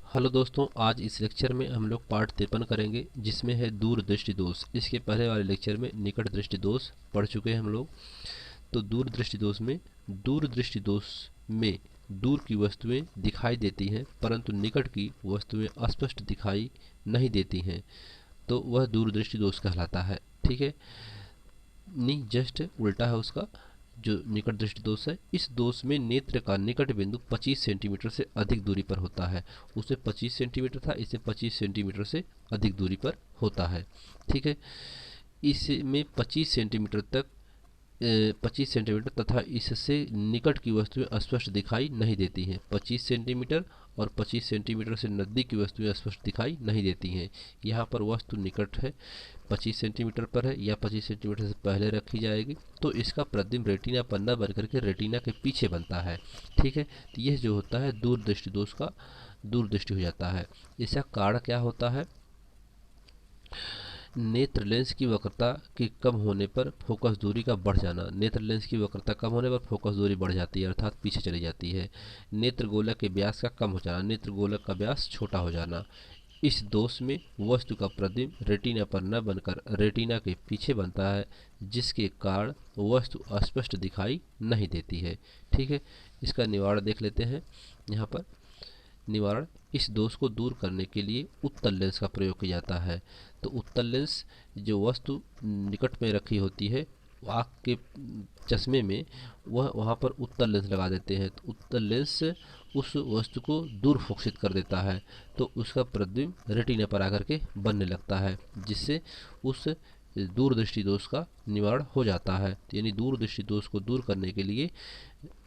Hello दोस्तों, आज इस लेक्चर में हम लोग पार्ट 53 करेंगे जिसमें है दूर दृष्टि दोष। इसके पहले वाले लेक्चर में निकट दृष्टि दोष पढ़ चुके हैं हम लोग। तो दूर दृष्टि दोष में, दूर दृष्टि दोष में दूर की वस्तुएं दिखाई देती हैं परंतु निकट की वस्तुएं अस्पष्ट दिखाई नहीं देती हैं, तो वह दूर दृष्टि दोष कहलाता है। ठीक है, नहीं जस्ट उल्टा है उसका। जो निकट दृष्टि दोष है, इस दोष में नेत्र का निकट बिंदु 25 सेंटीमीटर से अधिक दूरी पर होता है। उसे 25 सेंटीमीटर था, इसे 25 सेंटीमीटर से अधिक दूरी पर होता है। ठीक है, इसमें 25 सेंटीमीटर तक 25 सेंटीमीटर तथा इससे निकट की वस्तुएं स्पष्ट दिखाई नहीं देती हैं। 25 सेंटीमीटर और 25 सेंटीमीटर से नज़दीक की वस्तुएं स्पष्ट दिखाई नहीं देती हैं। यहाँ पर वस्तु निकट है, 25 सेंटीमीटर पर है या 25 सेंटीमीटर से पहले रखी जाएगी, तो इसका प्रतिबिंब रेटिना पन्ना बनकर के रेटिना के पीछे बनता है। ठीक है, तो यह जो होता है दूर दृष्टि दोष का दूर दृष्टि हो जाता है। इसका कारण क्या होता है? नेत्र लेंस की वक्रता के कम होने पर फोकस दूरी का बढ़ जाना। नेत्र लेंस की वक्रता कम होने पर फोकस दूरी बढ़ जाती है, अर्थात पीछे चली जाती है। नेत्र गोलक के व्यास का कम हो जाना, नेत्र गोलक का व्यास छोटा हो जाना। इस दोष में वस्तु का प्रतिबिंब रेटिना पर न बनकर रेटिना के पीछे बनता है, जिसके कारण वस्तु अस्पष्ट दिखाई नहीं देती है। ठीक है, इसका निवारण देख लेते हैं। यहाँ पर निवारण, इस दोष को दूर करने के लिए उत्तल लेंस का प्रयोग किया जाता है। तो उत्तल लेंस जो वस्तु निकट में रखी होती है आँख के चश्मे में, वह वहाँ पर उत्तल लेंस लगा देते हैं। तो उत्तल लेंस उस वस्तु को दूर फोकसित कर देता है, तो उसका प्रतिबिंब रेटिना पर आकर के बनने लगता है, जिससे उस दूर दृष्टि दोष का निवारण हो जाता है। यानी दूर दृष्टि दोष को दूर करने के लिए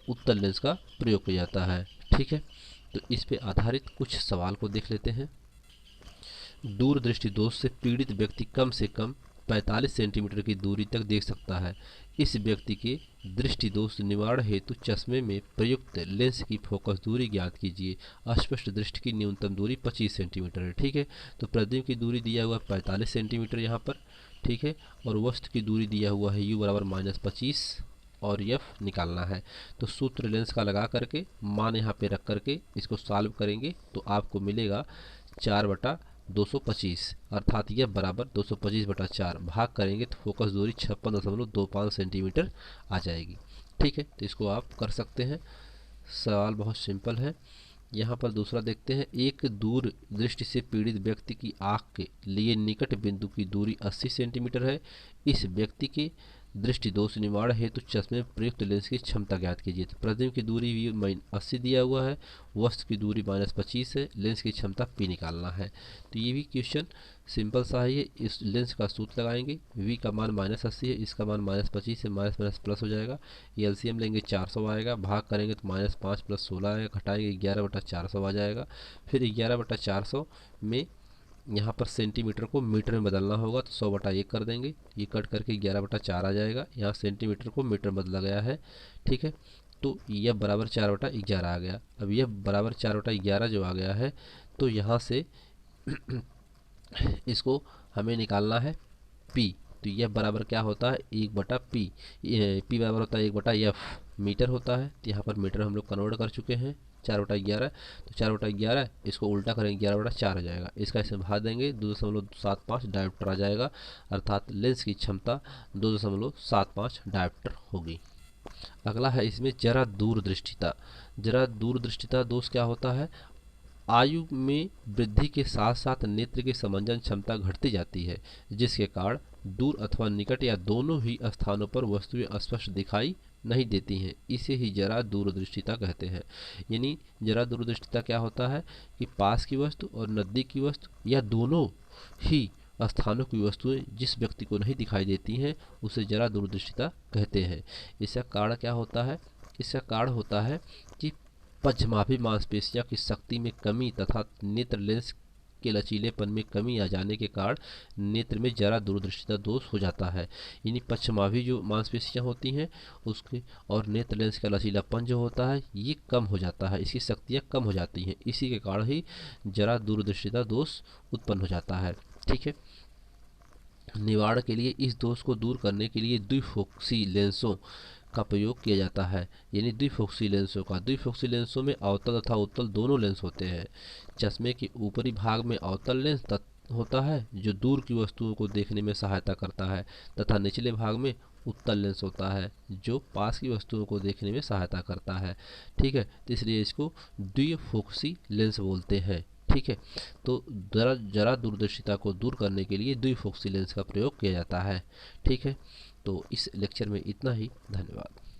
उत्तल लेंस का प्रयोग किया जाता है। ठीक है, तो इस पे आधारित कुछ सवाल को देख लेते हैं। दूर दृष्टि दोष से पीड़ित व्यक्ति कम से कम 45 सेंटीमीटर की दूरी तक देख सकता है। इस व्यक्ति के दृष्टि दोष निवारण हेतु चश्मे में प्रयुक्त लेंस की फोकस दूरी ज्ञात कीजिए। अस्पष्ट दृष्टि की न्यूनतम दूरी 25 सेंटीमीटर है। ठीक है, तो प्रतिबिंब की दूरी दिया हुआ 45 सेंटीमीटर यहाँ पर। ठीक है, और वस्तु की दूरी दिया हुआ है u बराबर -25 और एफ निकालना है। तो सूत्र लेंस का लगा करके मान यहाँ पे रख करके इसको सॉल्व करेंगे तो आपको मिलेगा 4/225, अर्थात यह बराबर 225/4 भाग करेंगे तो फोकस दूरी 56.25 सेंटीमीटर आ जाएगी। ठीक है, तो इसको आप कर सकते हैं। सवाल बहुत सिंपल है। यहाँ पर दूसरा देखते हैं। एक दूर दृष्टि से पीड़ित व्यक्ति की आँख के लिए निकट बिंदु की दूरी 80 सेंटीमीटर है। इस व्यक्ति के दृष्टि दोष निवारण हेतु चश्मे में प्रयुक्त लेंस की क्षमता ज्ञात कीजिए। तो प्रतिबिंब की दूरी भी 80 दिया हुआ है, वस्तु की दूरी -25 है, लेंस की क्षमता P निकालना है। तो ये भी क्वेश्चन सिंपल सा ही है। इस लेंस का सूत्र लगाएंगे, v का मान -80 है, इसका मान -25 है, माइनस माइनस प्लस हो जाएगा। ये एलसीएम लेंगे 400 आएगा, भाग करेंगे तो -5 + 16 आएगा, घटाएंगे 11/400 आ जाएगा। फिर 11/400 में यहाँ पर सेंटीमीटर को मीटर में बदलना होगा, तो 100/1 कर देंगे, ये कट करके 11/4 आ जाएगा। यहाँ सेंटीमीटर को मीटर बदला गया है। ठीक है, तो यह बराबर 4/11 आ गया। अब यह बराबर 4/11 जो आ गया है, तो यहाँ से इसको हमें निकालना है P। तो यह बराबर क्या होता है? 1/P। P बराबर होता है 1/F, मीटर होता है। तो यहाँ पर मीटर हम लोग कन्वर्ट कर चुके हैं। 4/11, तो 4/11 इसको उल्टा करेंगे 11/4 आ जाएगा। इसका इसे भाग देंगे 2.75 डायोप्टर आ जाएगा, अर्थात लेंस की क्षमता 2.75 डायोप्टर होगी। अगला है इसमें जरा दूरदृष्टिता। जरा दूरदृष्टिता दोष क्या होता है? आयु में वृद्धि के साथ साथ नेत्र की समंजन क्षमता घटती जाती है, जिसके कारण दूर अथवा निकट या दोनों ही स्थानों पर वस्तुएं स्पष्ट दिखाई नहीं देती हैं। इसे ही जरा दूरदृष्टिता कहते हैं। यानी जरा दूरदृष्टिता क्या होता है कि पास की वस्तु और नज़दीक की वस्तु या दोनों ही स्थानों की वस्तुएं जिस व्यक्ति को नहीं दिखाई देती हैं, उसे जरा दूरदृष्टिता कहते हैं। इसका कारण क्या होता है? इसका कारण होता है कि पक्षमाभी मांसपेशियों की शक्ति में कमी तथा नेत्र लेंस के लचीलेपन में कमी आ जाने के कारण नेत्र में जरा दूरदृष्टिता दोष हो जाता है। यानी पक्षमाभी जो मांसपेशियां होती हैं उसके और नेत्र लेंस का लचीलापन जो होता है ये कम हो जाता है, इसकी शक्तियां कम हो जाती हैं। इसी के कारण ही जरा दूरदृष्टिता दोष उत्पन्न हो जाता है। ठीक है, निवारण के लिए इस दोष को दूर करने के लिए द्विफोक्सी लेंसों का प्रयोग किया जाता है, यानी द्विफोक्सी लेंसों का। द्विफोक्सी लेंसों में अवतल तथा उत्तल दोनों लेंस होते हैं। चश्मे के ऊपरी भाग में अवतल लेंस होता है जो दूर की वस्तुओं को देखने में सहायता करता है, तथा निचले भाग में उत्तल लेंस होता है जो पास की वस्तुओं को देखने में सहायता करता है। ठीक है, तो इसलिए इसको द्विफोक्सी लेंस बोलते हैं। ठीक है, तो जरा जरा दूरदर्शिता को दूर करने के लिए द्विफोक्सी लेंस का प्रयोग किया जाता है। ठीक है, तो इस लेक्चर में इतना ही। धन्यवाद।